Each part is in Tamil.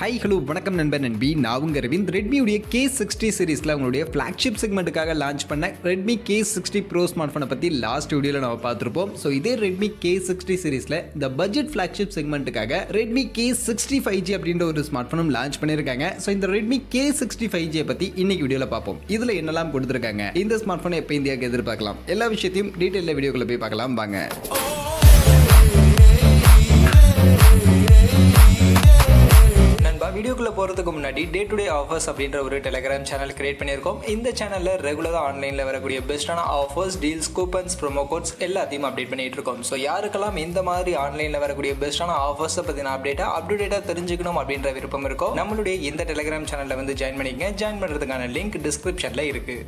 ஹாய் ஹலோ வணக்கம் நண்பர் நண்பி நான் உங்கள் ரவிந்த். ரெட்மியுடைய K60 சீரிஸில் அவங்களுடைய ஃப்ளாக்ஷிப் செக்மெண்ட்டுக்காக லான்ச் பண்ண Redmi K60 Pro ஸ்மார்ட் ஃபோனை பற்றி லாஸ்ட் வீடியோவில் நம்ம பார்த்துருப்போம். ஸோ இதே Redmi K60 சீரிஸில் இந்த budget flagship செக்மெண்ட்டுக்காக Redmi K60 5G அப்படின்ற ஒரு ஸ்மார்ட் ஃபோனும் லான்ச் பண்ணியிருக்காங்க. ஸோ இந்த Redmi K60 5G பற்றி இன்னைக்கு வீடியோவில் பார்ப்போம். இதில் என்னெல்லாம் கொடுத்துருக்காங்க, இந்த ஸ்மார்ட் ஃபோனை எப்போ இந்தியாவுக்கு எதிர்பார்க்கலாம், எல்லா விஷயத்தையும் டீட்டெயிலில் வீடியோக்குள்ளே போய் பார்க்கலாம் வாங்க. வீடியோக்குள்ள போறதுக்கு முன்னாடி டே டு டே ஆஃபர்ஸ் அப்படின்ற ஒரு டெலிகிராம் சேனல் கிரியேட் பண்ணியிருக்கோம். இந்த சேனல்ல ரெகுலரா ஆன்லைன்ல வரக்கூடிய பெஸ்டான offers, deals, coupons, promo quotes எல்லாத்தையும் அப்டேட் பண்ணிட்டு இருக்கோம். ஸோ யாருக்கெல்லாம் இந்த மாதிரி ஆன்லைன்ல வரக்கூடிய பெஸ்டான ஆஃபர்ஸை பத்தின அப்டேட்டா தெரிஞ்சுக்கணும் அப்படின்ற விருப்பம் இருக்கோ நம்மளுடைய இந்த டெலிகிராம் சேனல்ல வந்து ஜாயின் பண்ணிக்கங்க. ஜாயின் பண்றதுக்கான லிங்க் டிஸ்கிரிப்ஷன்ல இருக்கு.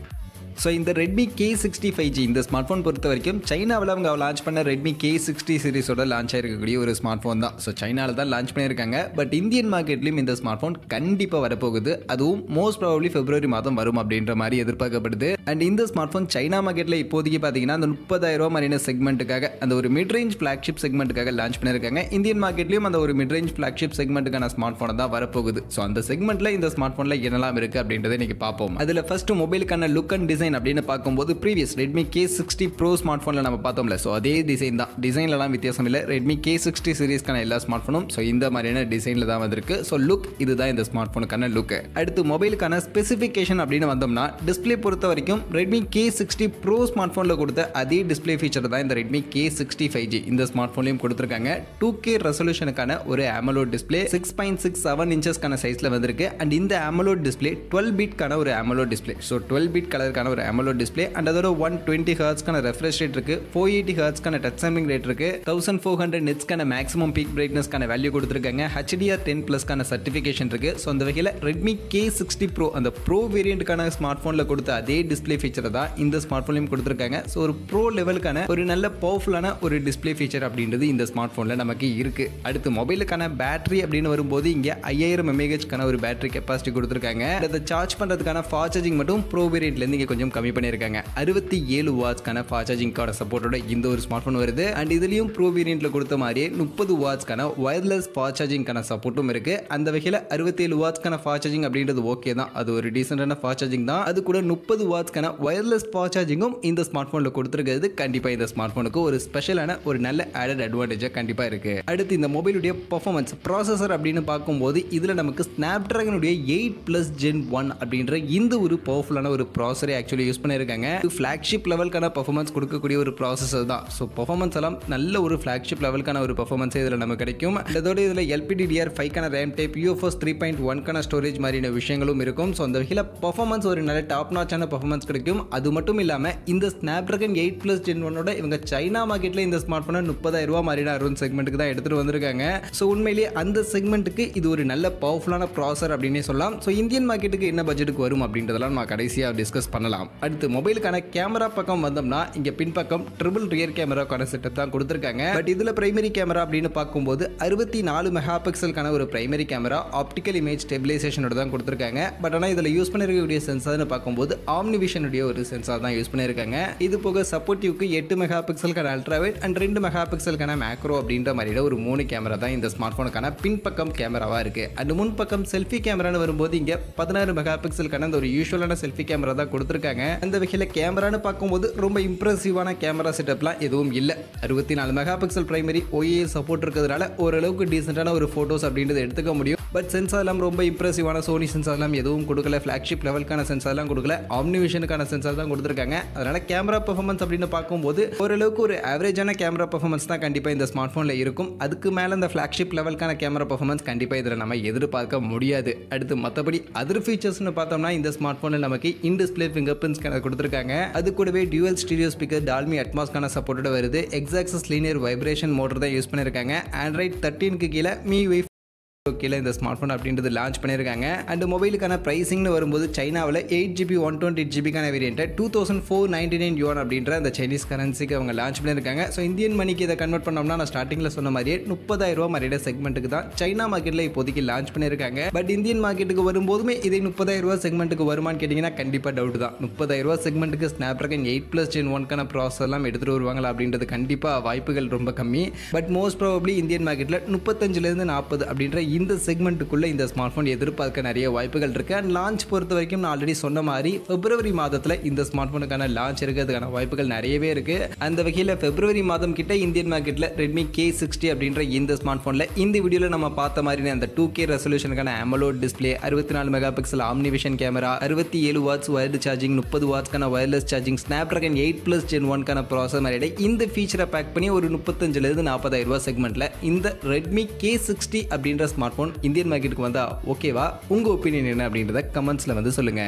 ஸோ இந்த Redmi K60 5G இந்த ஸ்மார்ட் ஃபோன் பொறுத்த வரைக்கும் சைனாவில் அவங்க லான்ச் பண்ண Redmi K60 சீரிஸோட லான்ச் ஆகிருக்கக்கூடிய ஒரு ஸ்மார்ட் ஃபோன் தான். ஸோ சைனாவில் தான் லான்ச் பண்ணியிருக்காங்க. பட் இந்தியன் மார்க்கெட்லையும் இந்த ஸ்மார்ட் ஃபோன் கண்டிப்பாக வரப்போகுது. அதுவும் மோஸ்ட் ப்ராபப்லி பிப்ரவரி மாதம் வரும் அப்படின்ற மாதிரி எதிர்பார்க்கப்படுது. அண்ட் இந்த ஸ்மார்ட் ஃபோன் சைனா மார்க்கெட்டில் இப்போதைக்கு பார்த்தீங்கன்னா அந்த 30,000 மாதிரியான செக்மெண்ட்டுக்காக, அந்த ஒரு மிட் ரேஞ்ச் ஃப்ளாக்ஷிப் செக்மெண்ட்டுக்காக லான்ச் பண்ணியிருக்காங்க. இந்தியன் மார்க்கெட்லையும் அந்த ஒரு மிட் ரேஞ்ச் ஃப்ளாக்ஷிப் செக்மெண்ட்டுக்கான ஸ்மார்ட் ஃபோனை தான் வரப்போகுது. ஸோ அந்த செக்மெண்ட்டில் இந்த ஸ்மார்ட் ஃபோனில் என்னெல்லாம் இருக்குது அப்படின்றத இன்னைக்கு பார்ப்போம். அதில் ஃபர்ஸ்ட் மொபைலுக்கான லுக் அண்ட் டிசைன் அப்படின்னு பார்க்கும்போது previous Redmi K60 Pro smart ஃபோனில் நம்ம பார்த்தோம்ல, ஸோ அதே டிசைன் தான். டிசைன்லாம் வித்தியாசம் இல்லை. Redmi K60 சீரிஸ்க்கான எல்லா ஸ்மார்ட் ஃபோனும் ஸோ இந்த மாதிரியான டிசைனில் தான் வந்திருக்கு. ஸோ லுக் இதுதான் இந்த ஸ்மார்ட் ஃபோனுக்கான லுக். அடுத்து மொபைலுக்கான ஸ்பெசிஃபிகேஷன் அப்படின்னு வந்தோம்னா, டிஸ்பிளே பொறுத்த வரைக்கும் Redmi K60 Pro ஸ்மார்ட் ஃபோனில் கொடுத்த அதே டிஸ்பிளே ஃபீச்சர் தான் இந்த Redmi K60 5G இந்த ஸ்மார்ட் ஃபோன்லையும் கொடுத்துருக்காங்க. 2K ரெசல்யூஷனுக்கான ஒரு AMOLED டிஸ்பிளே 6.67 இன்ச்சஸ்க்கான சைஸில் வந்திருக்கு. அண்ட் இந்த AMOLED டிஸ்பிளே 12 பிட்கான ஒரு AMOLED டிஸ்பிளே. ஸோ 12 பிட் கலருக்கான ஒரு AMOLED டிஸ்பிளே. அண்ட் அதோட 120 ஹெர்ட்ஸ்க்கான ரெஃப்ரெஷ் ரேட் இருக்கு, 480 ஹெர்ட்ஸ்க்கான டச் சாம்பிளிங் ரேட் இருக்கு, 1400 நிட்ஸ்க்கான மேக்ஸிமம் பீக் பிரைட்னஸ்க்கான வேல்யூ கொடுத்துருக்காங்க, HDR10+க்கான சர்டிஃபிகேஷன் இருக்கு. ஸோ அந்த வகையில் Redmi K60 Pro அந்த ப்ரோ வேரியண்ட்டுக்கான ஸ்மார்ட் ஃபோனில் கொடுத்த அதே டிஸ்பிளே ஃபீச்சர் தான் இந்த ஸ்மார்ட் ஃபோன்லையும் கொடுத்துருக்காங்க. ஸோ ஒரு ப்ரோ லெவலுக்கான ஒரு நல்ல பவர்ஃபுல்லான ஒரு டிஸ்பிளே ஃபீச்சர் அப்படின்றது இந்த ஸ்மார்ட் ஃபோனில் நமக்கு இருக்கு. அடுத்து மொபைலுக்கான பேட்டரி அப்படின்னு வரும்போது இங்கே 5000 mAh ஒரு பேட்டரி கெப்பாசிட்டி கொடுத்துருக்காங்க. அதை சார்ஜ் பண்ணுறதுக்கான ஃபாஸ்ட் சார்ஜிங் மட்டும் ப்ரோ வேரியண்ட்லேருந்து இங்கே கொஞ்சம் கம்மி பண்ணியிருக்காங்க. 67 வாட்ஸ்க்கான ஃபாஸ்ட் சார்ஜிங் கார்டு சப்போர்ட்டோட இந்த ஒரு ஸ்மார்ட் ஃபோன் வருது. அண்ட் இதுலயும் ப்ரோ வேரியண்ட்ல கொடுத்த மாதிரியே 30 வாட்ஸ்க்கான வயர்லெஸ் ஃபாஸ்ட் சார்ஜிங்கான சப்போர்ட்டும் இருக்கு. அந்த வகையில் 67 வாட்ஸ்க்கான ஃபாஸ்ட் சார்ஜிங் அப்படின்றது ஓகே தான், அது ஒரு டீசென்டான ஃபாஸ்ட் சார்ஜிங் தான். அது கூட 30 வாட்ஸ்க்கான வயர்லெஸ் ஃபாஸ்ட் சார்ஜிங்கும் இந்த ஸ்மார்ட் ஃபோனில் கொடுத்துருக்கிறது கண்டிப்பாக இந்த ஸ்மார்ட் ஃபோனுக்கு ஒரு ஸ்பெஷலான ஒரு நல்ல ஆடட் அட்வான்டேஜாக கண்டிப்பாக இருக்கு. அடுத்து இந்த மொபைலுடைய பர்ஃபார்மன்ஸ் ப்ராசஸர் அப்படின்னு பார்க்கும்போது இதில் நமக்கு Snapdragon-உடைய 8+ Gen 1 அப்படின்ற இந்த ஒரு பவர்ஃபுல்லான ஒரு ப்ராசஸரை ஆக்சுவலி யூஸ் பண்ணியிருக்காங்க. ஃப்ளாக்ஷிப் லெவலுக்கான பர்ஃபார்மன்ஸ் கொடுக்கக்கூடிய ஒரு ப்ராசஸர் தான். ஸோ பர்ஃபார்மன்ஸ் எல்லாம் நல்ல ஒரு ஃப்ளாக்ஷிப் லெவலுக்கான ஒரு பர்ஃபார்மன்ஸ் இதில் நமக்கு கிடைக்கும். அதோட இதில் LPDDR5க்கான ரேம் டைப், UFS 3.1க்கான ஸ்டோரேஜ் மாதிரியான விஷயங்களும் இருக்கும். ஸோ அந்த வகையில் பர்ஃபார்மன்ஸ் ஒரு நல்ல டாப் நாச்சான பர்ஃபார்மன்ஸ் கிடைக்கும். அது மட்டும் இல்லாமல் இந்த Snapdragon 8+ Gen 1ஓட இவங்க சைனா மார்க்கெட்டில் இந்த ஸ்மார்ட் ஃபோனை 30,000 மாதிரியான அரௌண்ட் செக்மெண்ட்டுக்கு தான் எடுத்துகிட்டு வந்திருக்காங்க. ஸோ உண்மையிலேயே அந்த செக்மெண்ட்டுக்கு இது ஒரு நல்ல பவர்ஃபுல்லான ப்ராசஸர் அப்படின்னே சொல்லலாம். ஸோ இந்தியன் மார்க்கெட்டுக்கு என்ன பட்ஜெட்டுக்கு வரும் அப்படின்றதெல்லாம் நம்ம கடைசியாக டிஸ்கஸ் பண்ணலாம். அடுத்து மொபைலுக்கான கேமரா பக்கம் வந்தோம்னா இங்க பின்பக்கம் ட்ரிபிள் ரியர் கேமராக்கான செட்டப் தான் கொடுத்திருக்காங்க. பட் இதுல பிரைமரி கேமரா அப்படின்னு பார்க்கும்போது 64 மெகா பிக்சலுக்கான ஒரு பிரைமரி கேமரா ஆப்டிக்கல் இமேஜ் ஸ்டெபிலைசேஷனோட தான் கொடுத்திருக்காங்க. பட் ஆனால் இதில் யூஸ் பண்ணிருக்கக்கூடிய சென்சார்னு பார்க்கும்போது ஆம்னிவிஷனுடைய ஒரு சென்சார் தான் யூஸ் பண்ணியிருக்காங்க. இது போக சப்போர்ட்டிவ்க்கு 8 மெகா பிக்சலுக்கான அல்ட்ராவைட் அண்ட் 2 மெகா பிக்சலுக்கான மேக்ரோ அப்படின்ற மாதிரி ஒரு 3 கேமரா தான் இந்த ஸ்மார்ட் போனுக்கான பின்பக்கம் கேமராவா இருக்கு. அண்ட் முன்பக்கம் செல்ஃபி கேமரான்னு வரும்போது இங்க 16 மெகா பிக்சலுக்கான ஒரு யூஷுவலான செல்ஃபி கேமரா தான் கொடுத்திருக்காங்க. அந்த வகையில் கேமரான்னு பார்க்கும்போது ரொம்ப இம்ப்ரெசிவான கேமரா செட்டப்லாம் எதுவும் இல்லை. 64 mega pixel primary OIS support இருக்கிறதுனால ஓரளவுக்கு டீசென்டான ஒரு ஃபோட்டோஸ் அப்படின்றத எடுத்துக்க முடியும். பட் சென்சார்லாம் ரொம்ப இம்ப்ரெசிவான சோனி சென்சார்லாம் எதுவும் கொடுக்கல, ஃப்ளாக்ஷிப் லெவலுக்கான சென்சார்லாம் கொடுக்கல, ஆம்னிவிஷனுக்கான சென்சார் தான் கொடுத்துருக்காங்க. அதனால கேமரா பெர்ஃபார்மன்ஸ் அப்படின்னு பார்க்கும்போது ஓரளவுக்கு ஒரு ஆவரேஜான கேமரா பெர்ஃபார்மன்ஸ் தான் கண்டிப்பாக இந்த ஸ்மார்ட் ஃபோனில் இருக்கும். அதுக்கு மேலே இந்த ஃப்ளாக்ஷிப் லெவலுக்கான கேமரா பெர்ஃபார்மன்ஸ் கண்டிப்பாக இதில் நம்ம எதிர்பார்க்க முடியாது. அடுத்து மற்றபடி அதர் ஃபீச்சர்ஸ்னு பார்த்தோம்னா இந்த ஸ்மார்ட் ஃபோனில் நமக்கு in display finger print scanner கொடுத்துருக்காங்க. அது கூடவே டியூவல் ஸ்டீரியோ ஸ்பீக்கர் டால்மி அட்மாஸ்க்கான சப்போர்ட்டோட வருது. எக்ஸாக்சஸ் லீனியர் வைப்ரேஷன் மோட்டர் தான் யூஸ் பண்ணியிருக்காங்க. Android 13க்கு கீழே MIUI கீழே இந்த ஸ்மார்ட் ஃபோன் அப்படின்றது லான்ச் பண்ணியிருக்காங்க. அண்ட் மொபைலுக்கான பிரைசிங்னு வரும்போது சைனாவில் 8GB 128GB வேரியண்ட்டை 2499 yuan அப்படின்ற அந்த சைனீஸ் கரன்சிக்கு அவங்க லான்ச் பண்ணியிருக்காங்க. ஸோ இந்தியன் மணிக்கு இதை கன்வெர்ட் பண்ணோம்னா நான் ஸ்டார்டிங்கில் சொன்ன மாதிரியே 30,000 மாதிரியான செக்மெண்ட்டுக்கு தான் சைனா மார்க்கெட்டில் இப்போதைக்கு லான்ச் பண்ணியிருக்காங்க. பட் இந்தியன் மார்க்கெட்டுக்கு வரும்போதுமே இதே 30,000 செக்மெண்ட்டுக்கு வருமானு கேட்டிங்கன்னா கண்டிப்பாக டவுட் தான். 30,000 செக்மெண்ட்டுக்கு Snapdragon 8+ Gen 1க்கான ப்ராசஸர்லாம் எடுத்துகிட்டு வருவாங்களா அப்படின்றது கண்டிப்பாக வாய்ப்புகள் ரொம்ப கம்மி. பட் மோஸ்ட் ப்ராபப்ளி இந்தியன் மார்க்கெட்டில் 35 to 40 அப்படின்ற இந்த செக்மெண்ட்டுக்குள்ள இந்த ஸ்மார்ட் ஃபோன் எதிர்பார்க்க நிறைய வாய்ப்புகள் இருக்கு. அண்ட் லான்ச் பொறுத்த வரைக்கும் நான் ஆல்ரெடி சொன்ன மாதிரி பிப்ரவரி மாதத்துல இந்த ஸ்மார்ட் ஃபோனுக்கான லான்ச் இருக்கிறதுக்கான வாய்ப்புகள் நிறையவே இருக்கு. அந்த வகையில் பிப்ரவரி மாதம் கிட்ட இந்தியன் மார்க்கெட்ல Redmi K60 அப்படின்ற இந்த ஸ்மார்ட் போன்ல இந்த வீடியோல நம்ம பார்த்த மாதிரி அந்த 2K ரெசல்யூஷனுக்கான AMOLED display, 64 mega pixel OmniVision camera, 67 watts wired charging, 30 வாட்ஸ்க்கான வயர்லெஸ் சார்ஜிங், Snapdragon 8+ Gen 1க்கான ப்ராசஸர் மாதிரி இந்த ஃபீச்சரை பேக் பண்ணி ஒரு 35,000 இருந்து 40,000 ரூபாய் செக்மெண்ட்ல இந்த Redmi K60 அப்படின்ற ஸ்மார்ட் போன் இந்தியன் மார்க்கெட்டுக்கு வந்தா ஓகேவா? உங்க ஒப்பீனியன் என்ன அப்படின்றத கமெண்ட்ஸ்ல வந்து சொல்லுங்க.